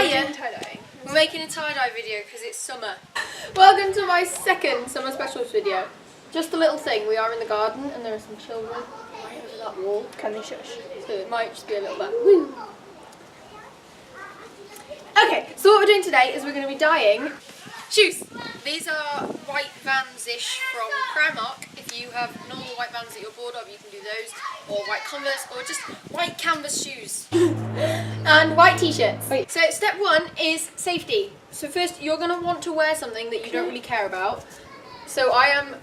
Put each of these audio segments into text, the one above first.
Hiya! We're making a tie-dye video because it's summer. Welcome to my second summer specials video. Just a little thing, we are in the garden and there are some children right over that wall. Can they shush? So it might just be a little bit woo. Okay, so what we're doing today is we're going to be dyeing shoes. These are white Vans-ish from Primark. If you have normal white Vans that you're bored of, you can do those, or white Converse, or just white canvas shoes. And white t-shirts. So step one is safety. So first you're going to want to wear something that you don't really care about. So I am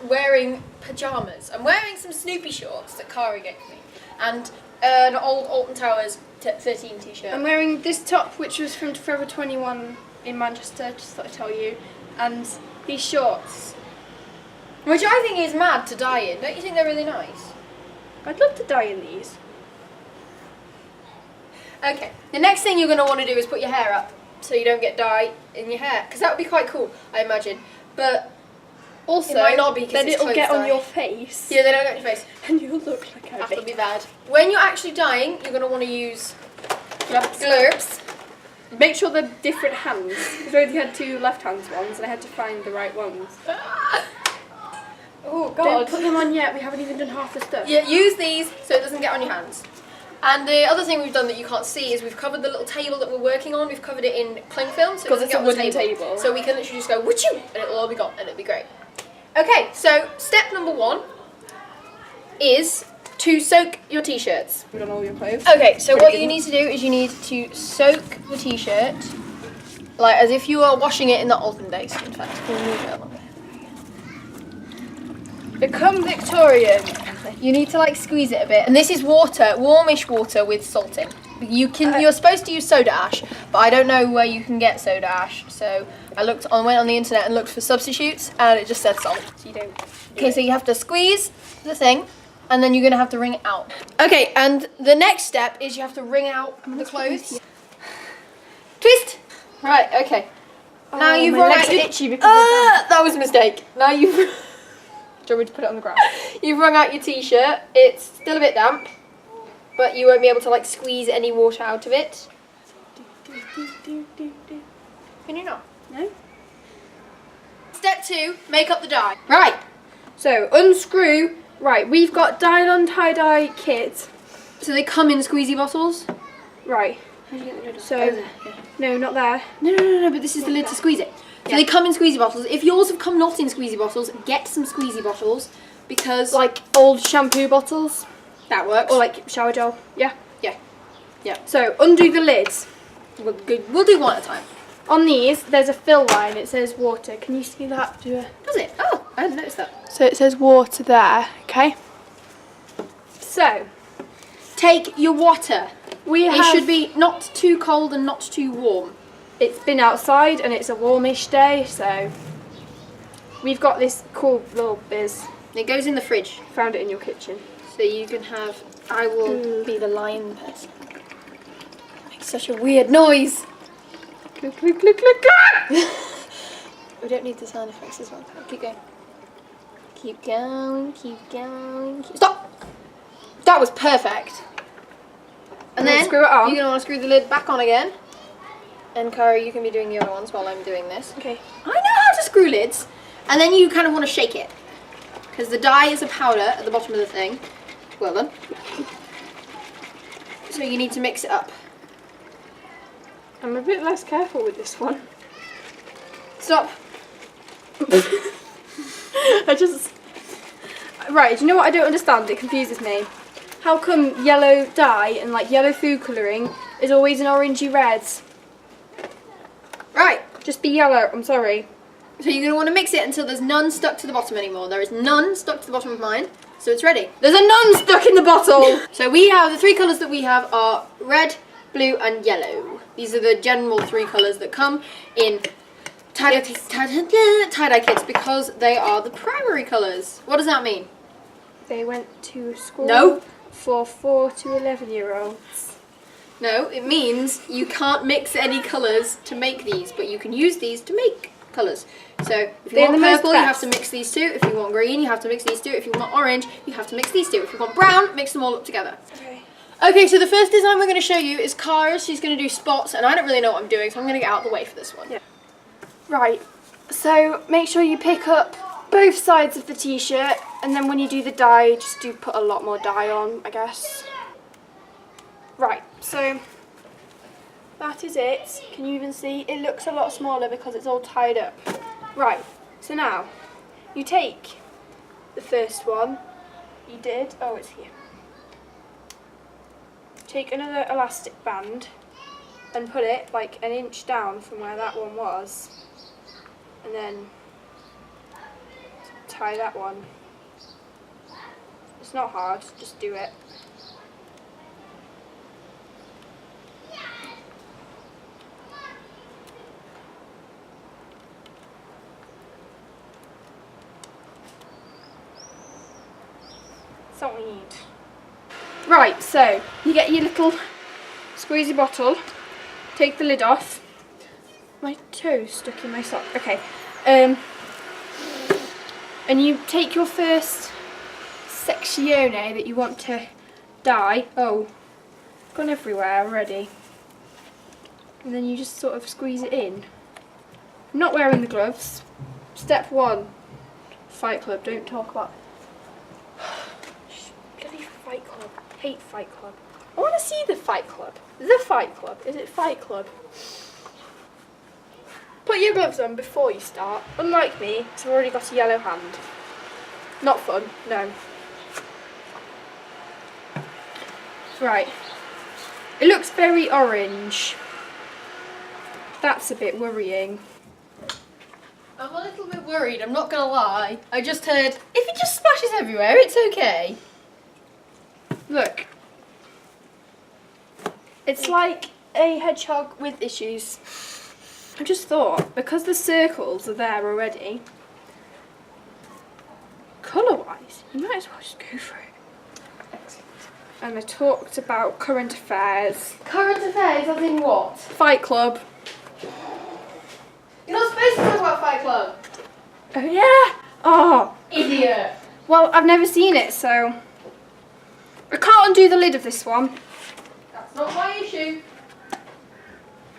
wearing pyjamas. I'm wearing some Snoopy shorts that Kari gave me. And an old Alton Towers 13 t-shirt. I'm wearing this top, which was from Forever 21 in Manchester, just thought I'd tell you. And these shorts. Which I think is mad to dye in. Don't you think they're really nice? I'd love to dye in these. Okay, the next thing you're going to want to do is put your hair up so you don't get dye in your hair. Because that would be quite cool, I imagine. But also, it might not be because then it'll get on dye. your face. Yeah, they don't get on your face. And you'll look like a That'll be bad. When you're actually dyeing, you're going to want to use gloves. Make sure they're different hands. Because I only had two left hands ones and I had to find the right ones. Oh god. Don't put them on yet, we haven't even done half the stuff. Yeah, use these so it doesn't get on your hands. And the other thing we've done that you can't see is we've covered the little table that we're working on. We've covered it in cling film so it doesn't it's get a on the wooden table. table. So we can literally just go whoochoo and it'll all be gone and it'll be great. Okay, so step number one is to soak your t-shirts. Put on all your clothes. Okay, so what you need to do is you need to soak the t-shirt like as if you were washing it in the olden days. In fact, we'll move it along. Become Victorian. You need to like squeeze it a bit, and this is water, warmish water with salting. You're supposed to use soda ash, but I don't know where you can get soda ash, so I went on the internet and looked for substitutes, and it just said salt. So you don't. Okay, so you have to squeeze the thing, and then you're gonna have to wring it out. Okay, and the next step is you have to wring out the clothes. Twist. Right. Okay. Now you've my wrung legs out. are itchy because of that. That was a mistake. Now you've. Do you want me to put it on the ground? You've wrung out your t-shirt. It's still a bit damp, but you won't be able to like squeeze any water out of it. Can you not? No. Step two, make up the dye. Right. So unscrew. Right, we've got Dylon tie-dye kit. So they come in squeezy bottles. Right. So no, not there. No, but this is the lid to squeeze it. So they come in squeezy bottles. If yours have come not in squeezy bottles, get some squeezy bottles because Like old shampoo bottles that works. or like shower gel. Yeah. Yeah. So undo the lids. We'll do one at a time. On these, there's a fill line. It says water. Can you see that? Does it? Oh, I hadn't noticed that. So it says water there. Okay. So Take your water. it It should be not too cold and not too warm. It's been outside and it's a warmish day, so we've got this cool little biz. It goes in the fridge, Found it in your kitchen. so you can have. I will be the lion person. Makes such a weird noise. Click, click, click, click, click. We don't need the sound effects as well. Keep going. Keep going. Keep going. Stop. That was perfect. And then Screw it on. you're gonna want to screw the lid back on again. And Kari, you can be doing the other ones while I'm doing this. Okay. I know how to screw lids. And then you kind of want to shake it. Because the dye is a powder at the bottom of the thing. Well done. So you need to mix it up. I'm a bit less careful with this one. Stop. Right, do you know what I don't understand? It confuses me. How come yellow dye and like yellow food colouring is always an orangey red? Right. Just be yellow, I'm sorry. So you're going to want to mix it until there's none stuck to the bottom anymore. There is none stuck to the bottom of mine. So it's ready. There's a nun stuck in the bottle! So we have, the three colours that we have are red, blue and yellow. These are the general three colours that come in tie-dye kits because they are the primary colours. What does that mean? They went to school No. for 4 to 11-year-olds. No, it means you can't mix any colours to make these, but you can use these to make colours. So if you They're want the most purple, you have best. to mix these two. If you want green, you have to mix these two. If you want orange, you have to mix these two. If you want brown, mix them all up together. Okay. Okay, so the first design we're going to show you is Kara's. She's going to do spots, and I don't really know what I'm doing, so I'm going to get out of the way for this one. Yeah. Right, so make sure you pick up both sides of the t-shirt, and then when you do the dye, just do put a lot more dye on, I guess. Right, so that is it. Can you even see? It looks a lot smaller because it's all tied up. Right, so now you take the first one. You did. Oh, it's here. Take another elastic band and put it like an inch down from where that one was, and then tie that one. It's not hard, just do it. That's what we need. Right, so you get your little squeezy bottle, take the lid off. My toe's stuck in my sock. Okay. And you take your first secchione that you want to dye. Oh, gone everywhere already. And then you just sort of squeeze it in. I'm not wearing the gloves. Step 1, Fight Club. Don't talk about bloody Fight Club. Hate Fight Club. I want to see the Fight Club. The Fight Club. Is it Fight Club? Put your gloves on before you start. Unlike me, because I've already got a yellow hand. Not fun, no. Right. It looks very orange. That's a bit worrying. I'm a little bit worried, I'm not gonna lie. I just heard, if it just splashes everywhere, it's okay. Look. It's like a hedgehog with issues. I just thought, because the circles are there already, colour-wise, you might as well just go for it. Excellent. And I talked about current affairs. Current affairs as in what? Fight Club. You're not supposed to talk about Fight Club. Oh yeah? Oh. Idiot. Well, I've never seen it, so I can't undo the lid of this one. That's not my issue.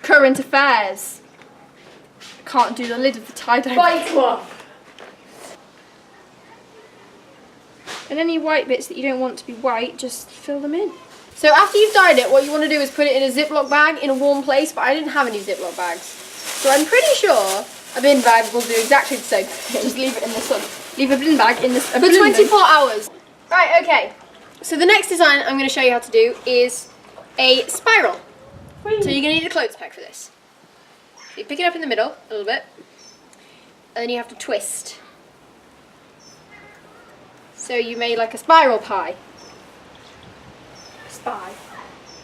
Current affairs. I can't do the lid of the tie-dye. Fight Club. And any white bits that you don't want to be white, just fill them in. So after you've dyed it, what you want to do is put it in a Ziploc bag in a warm place, but I didn't have any Ziploc bags. So I'm pretty sure a bin bag will do exactly the same thing. Just leave it in the sun. Leave a bin bag in the sun. For 24 hours. Right, okay. So the next design I'm going to show you how to do is a spiral. So you're going to need a clothes peg for this. So you pick it up in the middle a little bit, and then you have to twist. So you made like a spiral pie. Spy.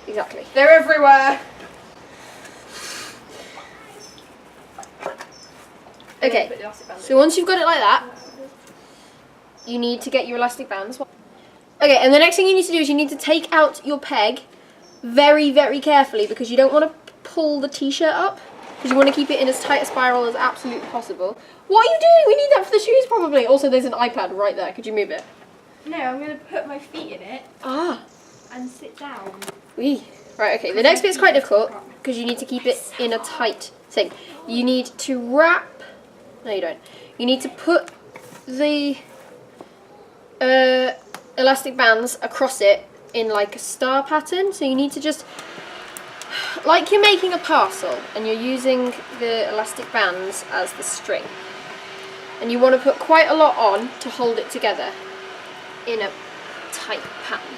Exactly. They're everywhere. Okay, so once you've got it like that, you need to get your elastic bands. Okay, and the next thing you need to do is you need to take out your peg very, very carefully, because you don't want to pull the t-shirt up, because you want to keep it in as tight a spiral as absolutely possible. What are you doing? We need that for the shoes probably. Also, there's an iPad right there. Could you move it? No, I'm going to put my feet in it Ah. and sit down. Wee. Right, okay. The next bit's quite difficult, because you need to keep it in a tight thing. You need to wrap... No, you don't. You need to put the elastic bands across it in like a star pattern. So you need to just, like you're making a parcel and you're using the elastic bands as the string. And you want to put quite a lot on to hold it together in a tight pattern.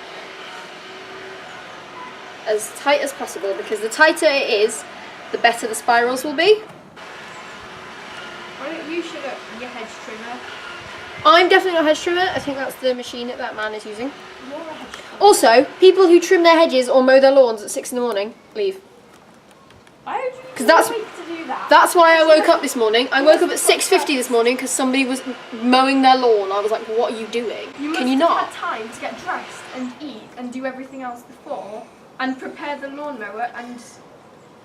As tight as possible, because the tighter it is, the better the spirals will be. Why don't you shut up, your hedge trimmer? I'm definitely not a hedge trimmer. I think that's the machine that man is using. You're a hedge trimmer. Also, people who trim their hedges or mow their lawns at 6 in the morning, leave. Because that's- to do that. That's why I woke up this morning. I woke up at 6:50 this morning because somebody was mowing their lawn. I was like, what are you doing? Can you not? Had time to get dressed and eat and do everything else before, and prepare the lawnmower and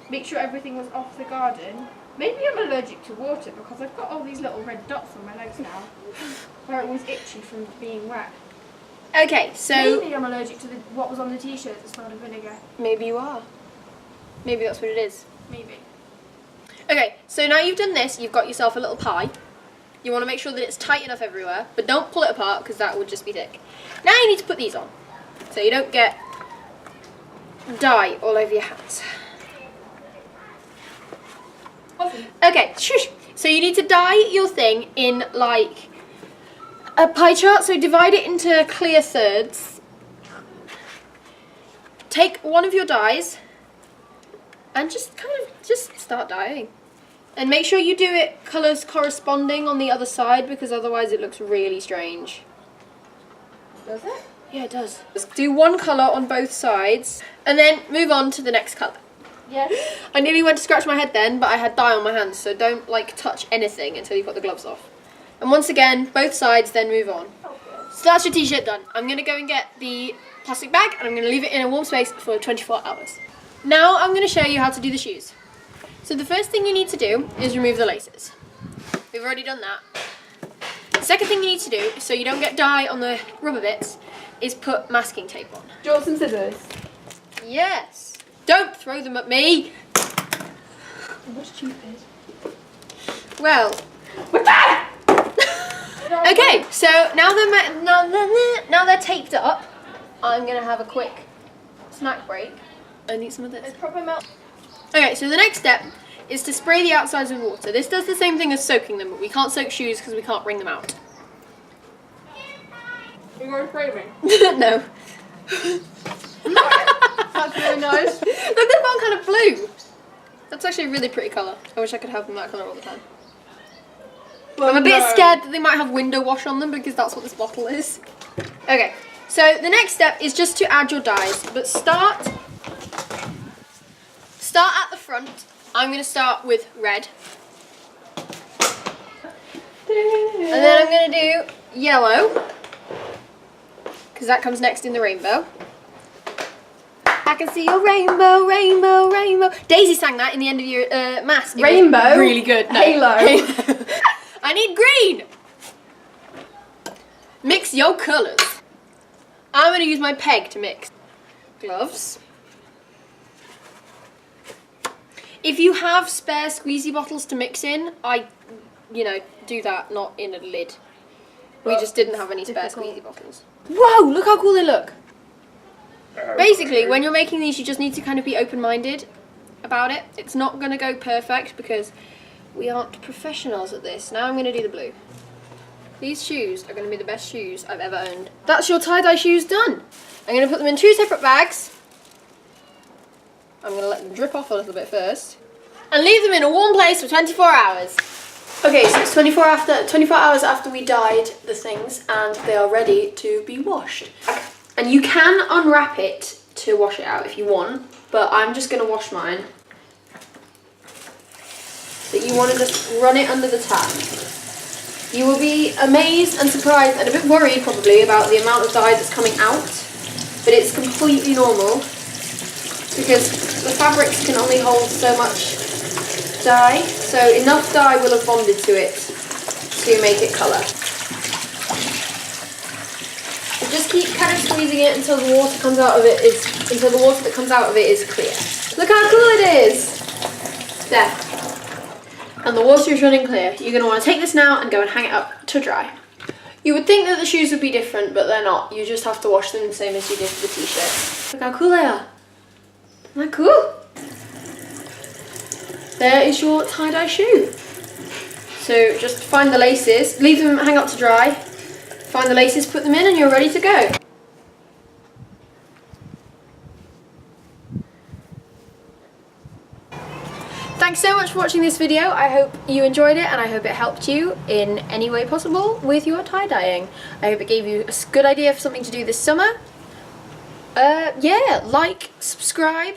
make sure everything was off the garden. Maybe I'm allergic to water because I've got all these little red dots on my legs now, where it was itchy from being wet. Okay, so Maybe I'm allergic to what was on the t-shirt that smelled of vinegar. maybe you are. Maybe that's what it is. Maybe. Okay, so now you've done this, you've got yourself a little pie. You want to make sure that it's tight enough everywhere, but don't pull it apart because that would just be thick. Now you need to put these on, so you don't get dye all over your hands. Okay, shush. So you need to dye your thing in like a pie chart, so divide it into clear thirds. Take one of your dyes and just start dyeing. And make sure you do it colours corresponding on the other side because otherwise it looks really strange. Does it? Yeah, it does. Just do one colour on both sides and then move on to the next colour. Yes. I nearly went to scratch my head then, but I had dye on my hands, so don't like touch anything until you've got the gloves off. And once again, both sides, then move on. So that's your t-shirt done. I'm going to go and get the plastic bag and I'm going to leave it in a warm space for 24 hours. Now I'm going to show you how to do the shoes. So the first thing you need to do is remove the laces. We've already done that. The second thing you need to do, so you don't get dye on the rubber bits, is put masking tape on. Jaws and scissors. Yes. Don't throw them at me. What's stupid? Well. Okay, so now they're taped up. I'm gonna have a quick snack break. I need some of this. It's proper melt. Okay, so the next step is to spray the outsides with water. This does the same thing as soaking them, but we can't soak shoes because we can't wring them out. You're going to spray me? No. That's really nice. Look, they've gone kind of blue. That's actually a really pretty colour. I wish I could have them that colour all the time. I'm a bit scared that they might have window wash on them because that's what this bottle is. Okay, so the next step is just to add your dyes, but start at the front. I'm going to start with red. And then I'm going to do yellow, because that comes next in the rainbow. I can see your rainbow, rainbow, rainbow. Daisy sang that in the end of your mass. Rainbow? Really good. No. Halo. I need green. Mix your colours. I'm going to use my peg to mix. Gloves. If you have spare squeezy bottles to mix in, do that, not in a lid. We just didn't have any spare squeezy bottles. Whoa, look how cool they look. Basically, when you're making these, you just need to kind of be open-minded about it. It's not going to go perfect because we aren't professionals at this. Now I'm going to do the blue. These shoes are going to be the best shoes I've ever owned. That's your tie-dye shoes done. I'm going to put them in 2 separate bags. I'm going to let them drip off a little bit first. And leave them in a warm place for 24 hours. Okay, so it's 24 hours after we dyed the things and they are ready to be washed. And you can unwrap it to wash it out if you want, but I'm just going to wash mine. But you want to just run it under the tap. You will be amazed and surprised and a bit worried probably about the amount of dye that's coming out, but it's completely normal because the fabrics can only hold so much dye, so enough dye will have bonded to it to make it colour. So just keep kind of squeezing it until the water comes out of it is clear. Look how cool it is! There. And the water is running clear. You're going to want to take this now and go and hang it up to dry. You would think that the shoes would be different, but they're not. You just have to wash them the same as you did for the t-shirt. Look how cool they are. Isn't that cool? There is your tie-dye shoe. So just find the laces, leave them hang up to dry, find the laces, put them in and you're ready to go. Thanks so much for watching this video. I hope you enjoyed it and I hope it helped you in any way possible with your tie-dyeing. I hope it gave you a good idea for something to do this summer. Yeah, like, subscribe,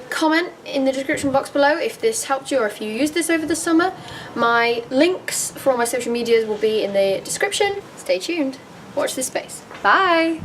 comment in the description box below if this helped you or if you used this over the summer. My links for all my social medias will be in the description. Stay tuned. Watch this space. Bye!